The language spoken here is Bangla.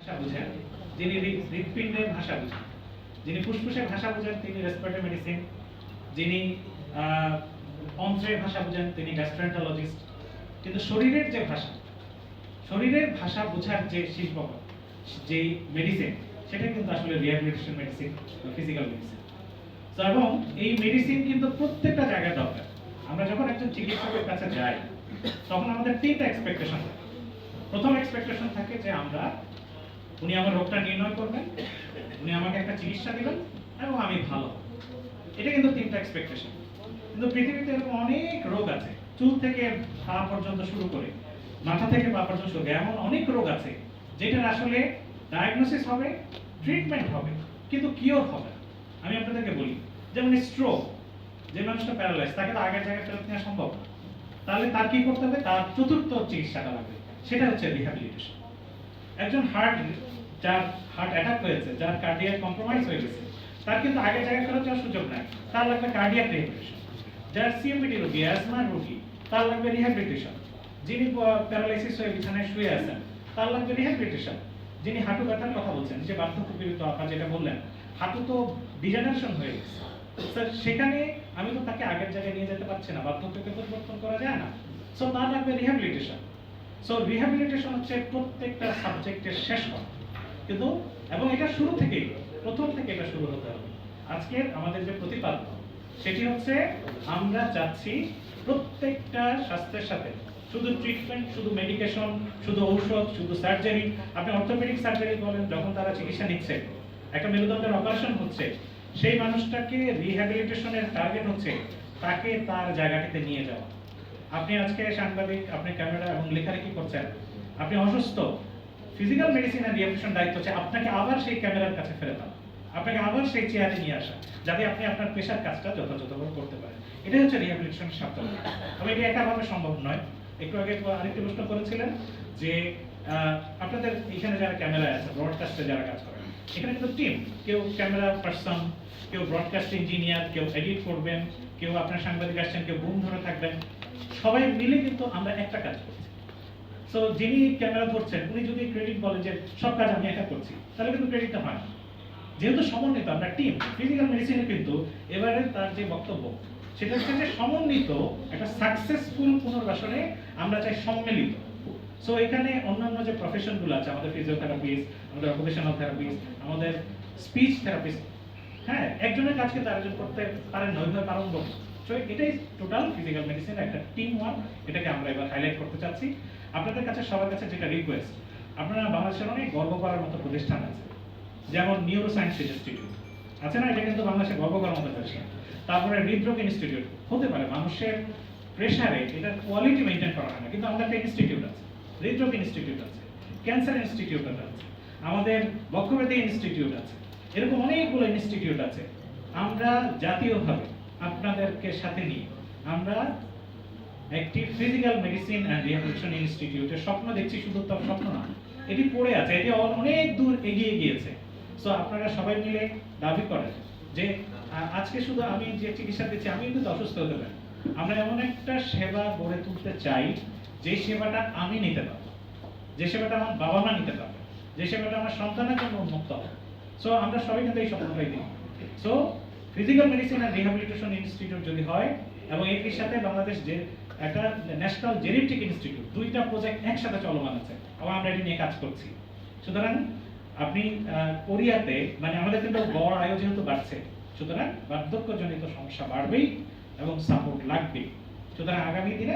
ভাষা বুঝেন, যিনি হৃৎপিণ্ডের ভাষা বুঝেন, যিনি ফুসফুসের ভাষা বুঝেন তিনি রেসপিরেটরি মেডিসিন, যিনি অন্ত্রের ভাষা বুঝেন তিনি গ্যাস্ট্রোএন্টারোলজিস্ট। কিন্তু শরীরের ভাষা বোঝার যে শিল্প, যে মেডিসিন, সেটা কিন্তু আসলে রিহ্যাবিলিটেশন মেডিসিন বা ফিজিক্যাল মেডিসিন। তো এবং এই মেডিসিন কিন্তু প্রত্যেকটা জায়গায় দরকার। আমরা যখন একজন চিকিৎসকের কাছে যাই তখন আমাদের তিনটা এক্সপেকটেশন থাকে। প্রথম এক্সপেকটেশন থাকে যে উনি আমার রোগটা নির্ণয় করবেন, উনি আমাকে একটা চিকিৎসা দিবেন এবং আমি ভালো। এটা কিন্তু তিনটা এক্সপেকটেশন। কিন্তু পৃথিবীতে এরকম অনেক রোগ আছে, চুল থেকে পা পর্যন্ত শুরু করে, মাথা থেকে পা পর্যন্ত শুরু করে, এমন অনেক রোগ আছে যেটার আসলে ডায়াগনোসিস হবে, ট্রিটমেন্ট হবে, কিন্তু কিওর হবে না। আমি আপনাদেরকে বলি, যেমন স্ট্রোক, যে মানুষটা প্যারালাইজ, তাকে তো আগের জায়গায় ফেরত নেওয়া সম্ভব না। তাহলে তার কি করতে হবে? তার চতুর্থ চিকিৎসাটা লাগবে, সেটা হচ্ছে রিহ্যাবিলিটেশন। একজন যার হার্ট অ্যাটাক হয়েছে, যার কার্ডিয়াক কম্প্রোমাইজ হয়ে গেছে, তার কিন্তু আগের জায়গায় ফেরত যাওয়ার সুযোগ নাই। তার লাগবে কার্ডিয়াক রিহ্যাবিলিটেশন। যার সিএমপিটি রোগী, অ্যাজমার রোগী, তার লাগবে রিহ্যাবিলিটেশন। যিনি প্যারালাইসিস হয়ে বিছানায় শুয়ে আছেন, তার লাগবে রিহ্যাবিলিটেশন। যিনি হাঁটু ব্যথার কথা বলছেন, যে বার্ধক্যপীড়িত, আপনারা যেটা বললেন, হাঁটু তো ডিজেনারেশন হয়ে গেছে, স্যার সেখানে আমি তো তাকে আগের জায়গায় নিয়ে যেতে পারছি না, বার্ধক্যকে পরিবর্তন করা যায় না। সো তার লাগবে রিহ্যাবিলিটেশন। সো রিহ্যাবিলিটেশন হচ্ছে প্রত্যেকটা সাবজেক্টের শেষ কথা, কিন্তু এবং এটা প্রথম থেকে এটা শুরু হতে হবে। আজকের আমাদের যে প্রতিপাদ্য, সেটি হচ্ছে আমরা চাচ্ছি প্রত্যেকটা স্বাস্থ্যের সাথে শুধু ট্রিটমেন্ট, শুধু মেডিকেশন, শুধু ঔষধ, শুধু সার্জারি। আপনি অর্থোপেডিক সার্জারি বলেন, যখন তারা চিকিৎসা নিচ্ছে, একটা মেরুদণ্ডের অপারেশন হচ্ছে, সেই মানুষটাকে রিহ্যাবিলিটেশনের টার্গেট হচ্ছে তাকে তার জায়গাটিতে নিয়ে যাওয়া। আপনি আজকে সাংবাদিক, আপনি ক্যামেরা এবং লেখালেখি করছেন, আপনি অসুস্থ, ফিজিক্যাল মেডিসিন আর রিহ্যাবিলিটেশন দায়িত্ব হচ্ছে আপনাকে আবার সেই ক্যামেরার কাছে ফেরত আনা, আপনাকে আবার সেই চেয়ারে নিয়ে আসা, যাতে আপনি আপনার পেশার কাজটা যথাযথভাবে করতে পারেন। এটাই হচ্ছে রিহ্যাবিলিটেশনের সার্থকতা। তবে এটা একাভাবে সম্ভব নয়। একটু আগে আরেকটি প্রশ্ন করেছিলেন যে আপনাদের এখানে যারা ক্যামেরায় আছে, ব্রডকাস্টে যারা কাজ করেন, এখানে কিন্তু টিম, কেউ ক্যামেরা পার্সন, কেউ ব্রডকাস্ট ইঞ্জিনিয়ার, কেউ এডিট করবেন, কেউ আপনার সাংবাদিক আসছেন, কেউ বুম ধরে থাকবেন, সবাই মিলে কিন্তু আমরা একটা কাজ করছি। সো যিনি ক্যামেরা ধরছেন উনি যদি ক্রেডিট বলেন যে সব কাজ আমি একা করছি, তাহলে কিন্তু ক্রেডিটটা হয় না। যেহেতু সমন্বিত, আমরা টিম, ফিজিক্যাল মেডিসিনে কিন্তু এবারে তার যে বক্তব্য, সেটা হচ্ছে যে সমন্বিত একটা সাকসেসফুল পুনর্বাসনে আমরা চাই সম্মিলিত। সো এখানে অন্যান্য যে প্রফেশনগুলো আছে, আমাদের ফিজিওথেরাপিস্ট, আমাদের অকুপেশনাল থেরাপিস্ট, আমাদের স্পিচ থেরাপিস্ট, হ্যাঁ, একজনের কাজ কিন্তু আরেকজন করতে পারেন না, ওইভাবে পারঙ্গম। সো এটাই টোটাল ফিজিক্যাল মেডিসিন একটা টিম ওয়ার্ক। এটাকে আমরা এবার হাইলাইট করতে চাচ্ছি। আপনাদের কাছে, সবার কাছে যেটা রিকোয়েস্ট, আপনারা বাংলাদেশের অনেক গর্ব করার মতো প্রতিষ্ঠান আছে, যেমন নিউরো সায়েন্স ইনস্টিটিউট আছে না, এটা কিন্তু বাংলাদেশে গর্ব করার মতো প্রতিষ্ঠান। তারপরে হৃদরোগ ইনস্টিটিউট, হতে পারে মানুষের প্রেসারে এটার কোয়ালিটি মেনটেন করা হয় না, কিন্তু আমাদের একটা ইনস্টিটিউট আছে, হৃদরোগ ইনস্টিটিউট আছে, ক্যান্সার ইনস্টিটিউট আছে, আমাদের বক্ষব্যাধি ইনস্টিটিউট আছে, এরকম অনেকগুলো ইনস্টিটিউট আছে। আমরা জাতীয়ভাবে আপনাদেরকে সাথে নিয়ে আমরা একটি ফিজিক্যাল মেডিসিন অ্যান্ড রিহ্যাবিলিটেশন ইনস্টিটিউটের স্বপ্ন দেখছি। শুধু তার স্বপ্ন না, এটি পড়ে আছে, এটি অনেক দূর এগিয়ে গিয়েছে। সো আপনারা সবাই মিলে দাবি করেন যে আজকে শুধু আমি যে চিকিৎসা দিচ্ছি, আমি কিন্তু অসুস্থ হতে পারি, আমরা এমন একটা সেবা গড়ে তুলতে চাই যে সেবাটা আমি নিতে পারবো, যে সেবাটা আমার বাবা মা নিতে পারবে, যে সেবাটা আমার সন্তানের জন্য উন্মুক্ত হবে। সো আমরা সবাই কিন্তু এই স্বপ্নটাই দিই। So physical medicine and rehabilitation institute যদি হয়, এবং এর সাথে বাংলাদেশ যে একটা ন্যাশনাল জেনেটিক ইনস্টিটিউট, দুইটা প্রজেক্ট একসাথে চলমান আছে এবং আমরা এটি নিয়ে কাজ করছি। সুতরাং আপনি কোরিয়াতে, মানে আমাদের কিন্তু বড় আয়ু যেহেতু বাড়ছে, সুতরাং বার্ধক্যজনিত সমস্যা বাড়বেই এবং সাপোর্ট লাগবেই। সুতরাং আগামী দিনে